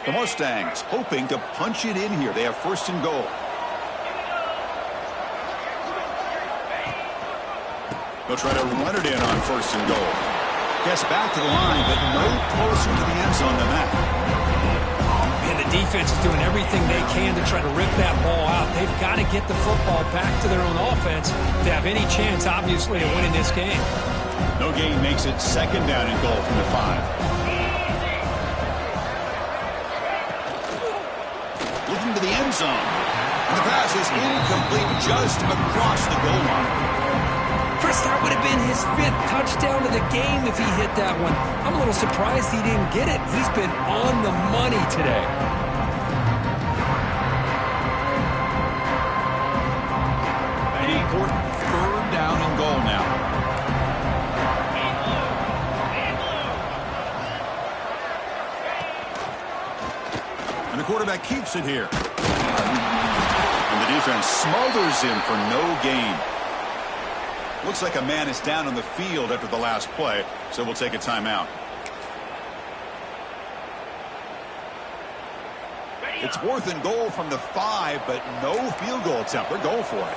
The Mustangs hoping to punch it in here. They have first and goal. They'll try to run it in on first and goal. Gets back to the line, but no closer to the end zone than that. And the defense is doing everything they can to try to rip that ball out. They've got to get the football back to their own offense to have any chance, obviously, of winning this game. No gain makes it second down and goal from the 5. Looking to the end zone. And the pass is incomplete just across the goal line. Chris, that would have been his 5th touchdown of the game if he hit that one. I'm a little surprised he didn't get it. He's been on the money today. Third down and goal now. And the quarterback keeps it here. And the defense smothers him for no gain. Looks like a man is down on the field after the last play, so we'll take a timeout. It's 4th and goal from the 5, but no field goal attempt. They're going for it.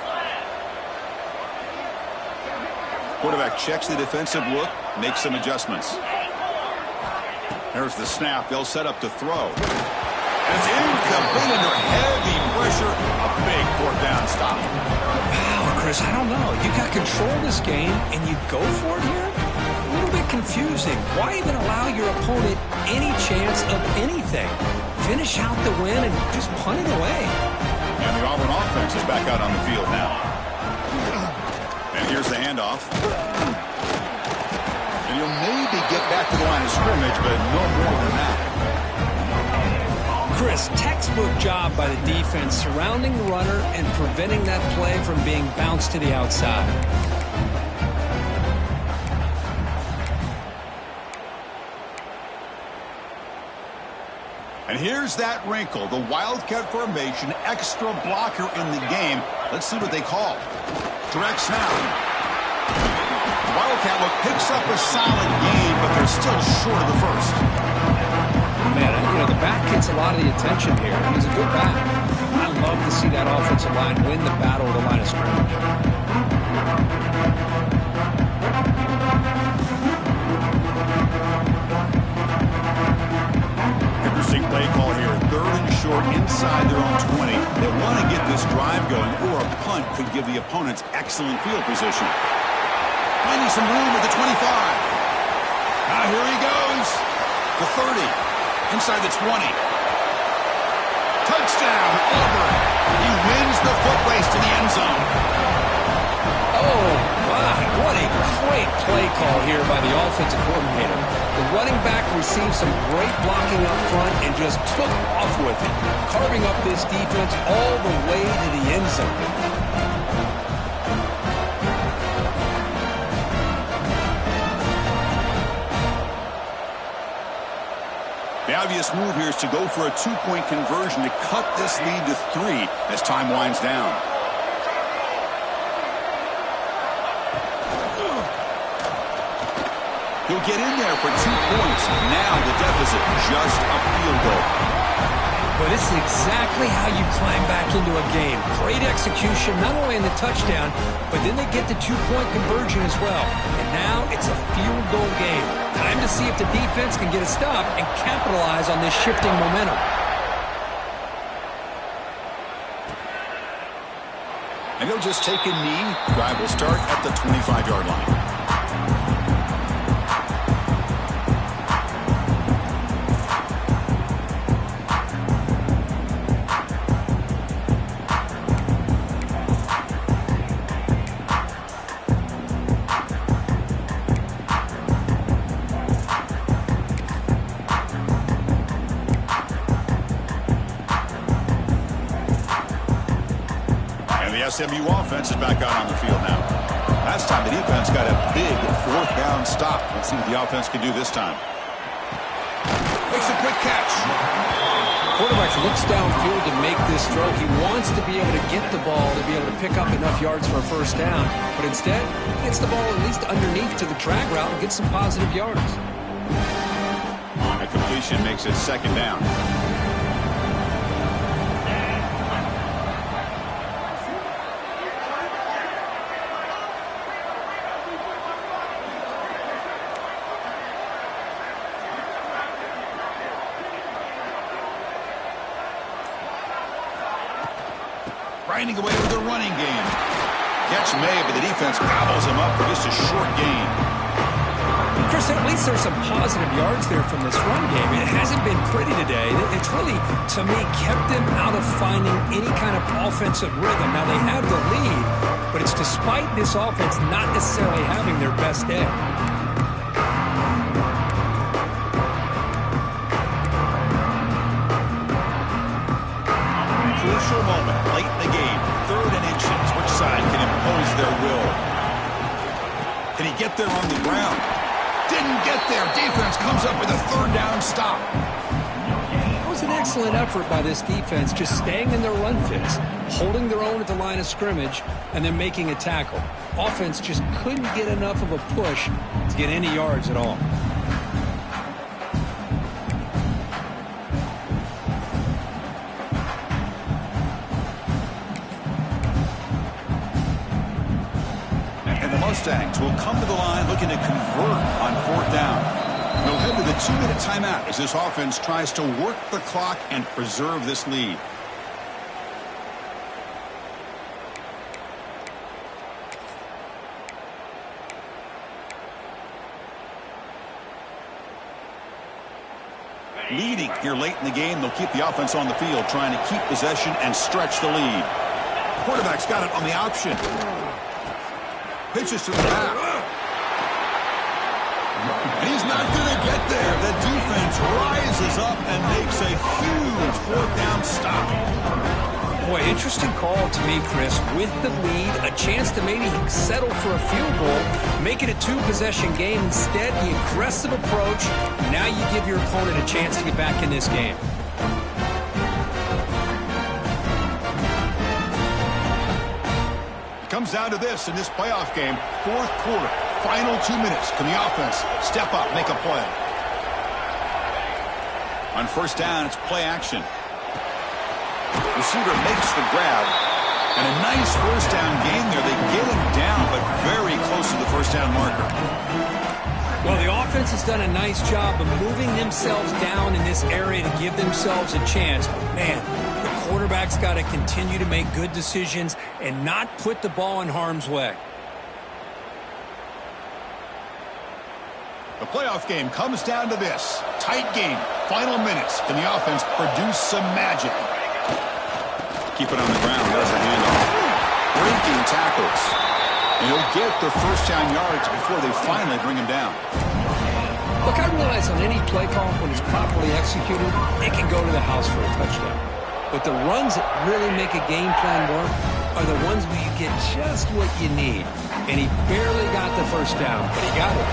Quarterback checks the defensive look, makes some adjustments. There's the snap. They'll set up to throw. And it's incomplete under heavy pressure. A big 4th down stop. Wow, Chris, I don't know. You got control of this game, and you go for it here? A little bit confusing. Why even allow your opponent any chance of anything? Finish out the win and just punt it away. And the Auburn offense is back out on the field now. And here's the handoff. And you'll maybe get back to the line of scrimmage, but no more than that. Chris, textbook job by the defense surrounding the runner and preventing that play from being bounced to the outside. And here's that wrinkle, the Wildcat formation, extra blocker in the game. Let's see what they call. Direct snap. Wildcat look picks up a solid game, but they're still short of the first. Man, you know, the back gets a lot of the attention here. He's a good back. I love to see that offensive line win the battle at the line of scrimmage. Interesting play call here. 3rd and short inside their own 20. They want to get this drive going, or a punt could give the opponents excellent field position. Finding some room at the 25. Now here he goes. The 30. Inside the 20. Touchdown, Auburn. He wins the foot race to the end zone. Oh, my. What a great play call here by the offensive coordinator. The running back received some great blocking up front and just took off with it, carving up this defense all the way to the end zone. The obvious move here is to go for a 2-point conversion to cut this lead to 3 as time winds down. He'll get in there for 2 points. Now the deficit, just a field goal. Well, this is exactly how you climb back into a game. Great execution, not only in the touchdown, but then they get the 2-point conversion as well. And now it's a field goal game. Time to see if the defense can get a stop and capitalize on this shifting momentum. And he'll just take a knee. Drive will start at the 25-yard line. SMU offense is back out on the field now. Last time the defense got a big 4th down stop. Let's see what the offense can do this time. Makes a quick catch. Quarterback looks downfield to make this throw. He wants to be able to get the ball to be able to pick up enough yards for a 1st down. But instead, he gets the ball at least underneath to the drag route and gets some positive yards. A completion makes it 2nd down. Grinding away with the running game. Catch made, but the defense gobbles him up for just a short gain. Chris, at least there's some positive yards there from this run game. It hasn't been pretty today. It's really, to me, kept them out of finding any kind of offensive rhythm. Now, they have the lead, but it's despite this offense not necessarily having their best day. Crucial moment late in the game. 3rd and inches. Which side can impose their will? Can he get there on the ground? Didn't get there. Defense comes up with a 3rd down stop. It was an excellent effort by this defense, just staying in their run fits, holding their own at the line of scrimmage, and then making a tackle. Offense just couldn't get enough of a push to get any yards at all. Mustangs will come to the line looking to convert on 4th down. They'll head to the 2-minute timeout as this offense tries to work the clock and preserve this lead. Leading here late in the game, they'll keep the offense on the field, trying to keep possession and stretch the lead. Quarterback's got it on the option. Pitches to the back. And he's not going to get there. The defense rises up and makes a huge 4th down stop. Boy, interesting call to me, Chris. With the lead, a chance to maybe settle for a field goal, make it a 2-possession game. Instead, the aggressive approach. Now you give your opponent a chance to get back in this game. Comes down to this in this playoff game. 4th quarter, final 2 minutes. Can the offense step up, make a play? On 1st down, it's play action. Receiver makes the grab. And a nice 1st down gain there. They get him down, but very close to the 1st down marker. Well, the offense has done a nice job of moving themselves down in this area to give themselves a chance. But, man, the quarterback's got to continue to make good decisions and not put the ball in harm's way. The playoff game comes down to this. Tight game. Final minutes. Can the offense produce some magic? Keep it on the ground. There's a handoff. Breaking tackles. And he'll get the 1st down yards before they finally bring him down. Look, I realize on any play call, when it's properly executed, it can go to the house for a touchdown. But the runs that really make a game plan work are the ones where you get just what you need. And he barely got the 1st down, but he got it.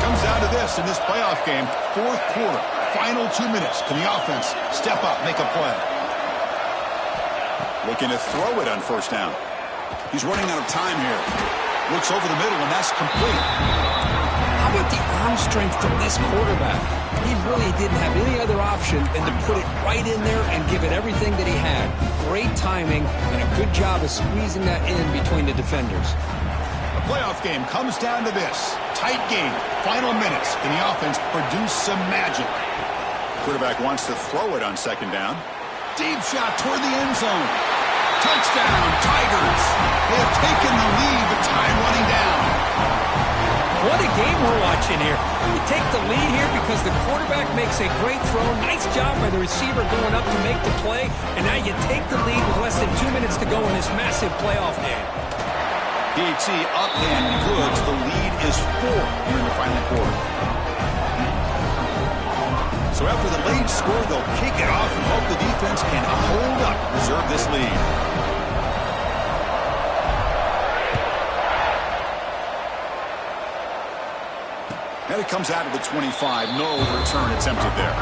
Comes down to this in this playoff game. 4th quarter, final 2 minutes. Can the offense step up, make a play? Looking to throw it on 1st down. He's running out of time here. Looks over the middle, and that's complete. How about the arm strength from this quarterback? He really didn't have any other option than to put it right in there and give it everything that he had. Great timing and a good job of squeezing that in between the defenders. The playoff game comes down to this. Tight game. Final minutes. Can the offense produce some magic? Quarterback wants to throw it on second down. Deep shot toward the end zone. Touchdown, Tigers. They have taken the lead, but time running down. What a game we're watching here. You take the lead here because the quarterback makes a great throw. Nice job by the receiver going up to make the play. And now you take the lead with less than 2 minutes to go in this massive playoff game. TTT up and good. The lead is 4 here in the final quarter. So after the late score, they'll kick it off and hope the defense can hold up, preserve this lead. And it comes out of the 25. No return attempted there.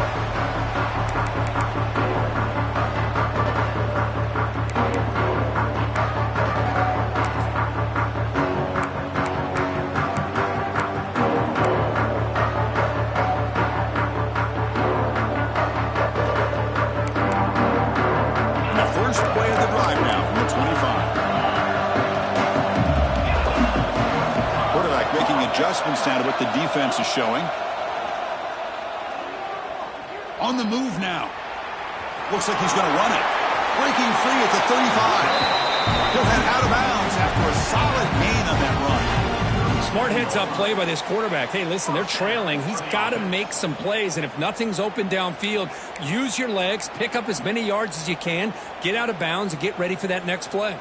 Adjustments down to what the defense is showing. On the move now. Looks like he's going to run it. Breaking free at the 35. He'll head out of bounds after a solid gain on that run. Smart heads-up play by this quarterback. Hey, listen, they're trailing. He's got to make some plays, and if nothing's open downfield, use your legs, pick up as many yards as you can, get out of bounds, and get ready for that next play.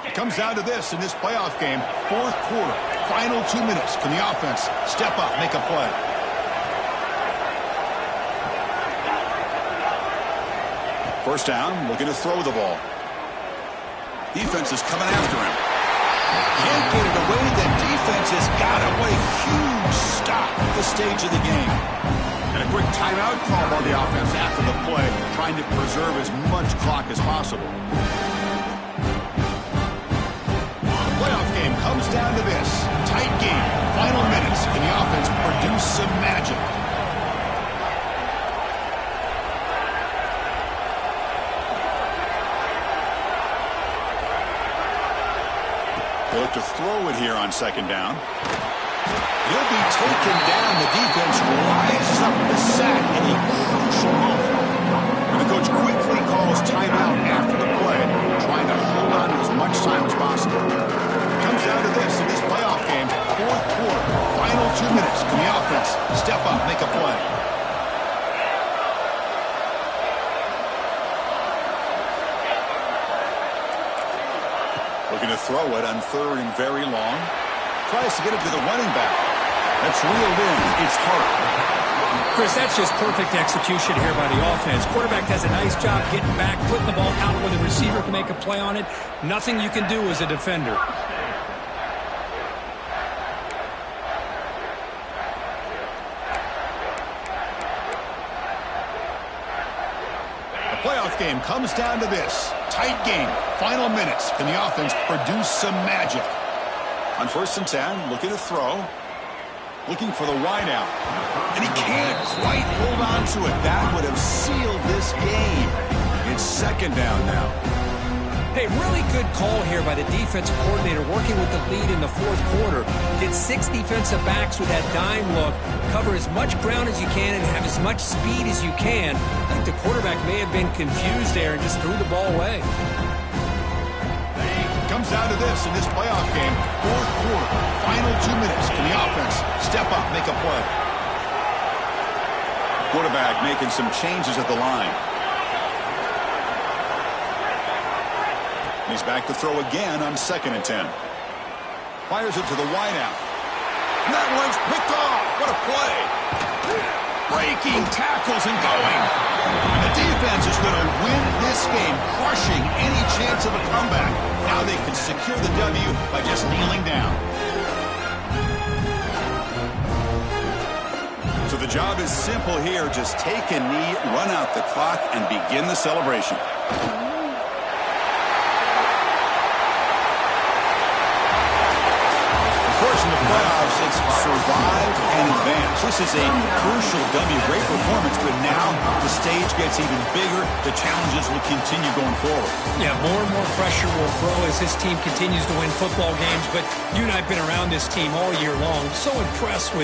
It comes down to this in this playoff game. Fourth quarter, final 2 minutes. Can the offense step up, make a play? First down, looking to throw the ball. Defense is coming after him. Can't get it away. The defense has got it. What a huge stop at this stage of the game. And a quick timeout call by the offense after the play, trying to preserve as much clock as possible. Comes down to this. Tight game. Final minutes. Can the offense produce some magic? They look to throw it here on second down. He'll be taken down. The defense rises up the sack in a crucial moment. And the coach quickly calls timeout after the play, trying to hold on to as much time as possible. Comes down to this in this playoff game. Fourth quarter, final 2 minutes. Can the offense step up, make a play? Looking to throw it on third and very long. Tries to get it to the running back. That's reeled in. It's hard. Chris, that's just perfect execution here by the offense. Quarterback does a nice job getting back, putting the ball out where the receiver can make a play on it. Nothing you can do as a defender. Playoff game comes down to this. Tight game. Final minutes. Can the offense produce some magic? On first and 10, looking to throw. Looking for the wide out. And he can't quite hold on to it. That would have sealed this game. It's second down now. Hey, really good call here by the defensive coordinator working with the lead in the fourth quarter. Get 6 defensive backs with that dime look. Cover as much ground as you can and have as much speed as you can. I think the quarterback may have been confused there and just threw the ball away. Comes down to this in this playoff game. Fourth quarter, final 2 minutes. Can the offense step up, make a play? Quarterback making some changes at the line. He's back to throw again on second and 10. Fires it to the wideout. And that one's picked off. What a play. Breaking tackles and going. And the defense is going to win this game, crushing any chance of a comeback. Now they can secure the W by just kneeling down. So the job is simple here. Just take a knee, run out the clock, and begin the celebration. Portion of playoffs, it's survive and advance. This is a crucial W. Great performance, but now the stage gets even bigger. The challenges will continue going forward. Yeah, more and more pressure will grow as this team continues to win football games, but you and I have been around this team all year long. So impressed with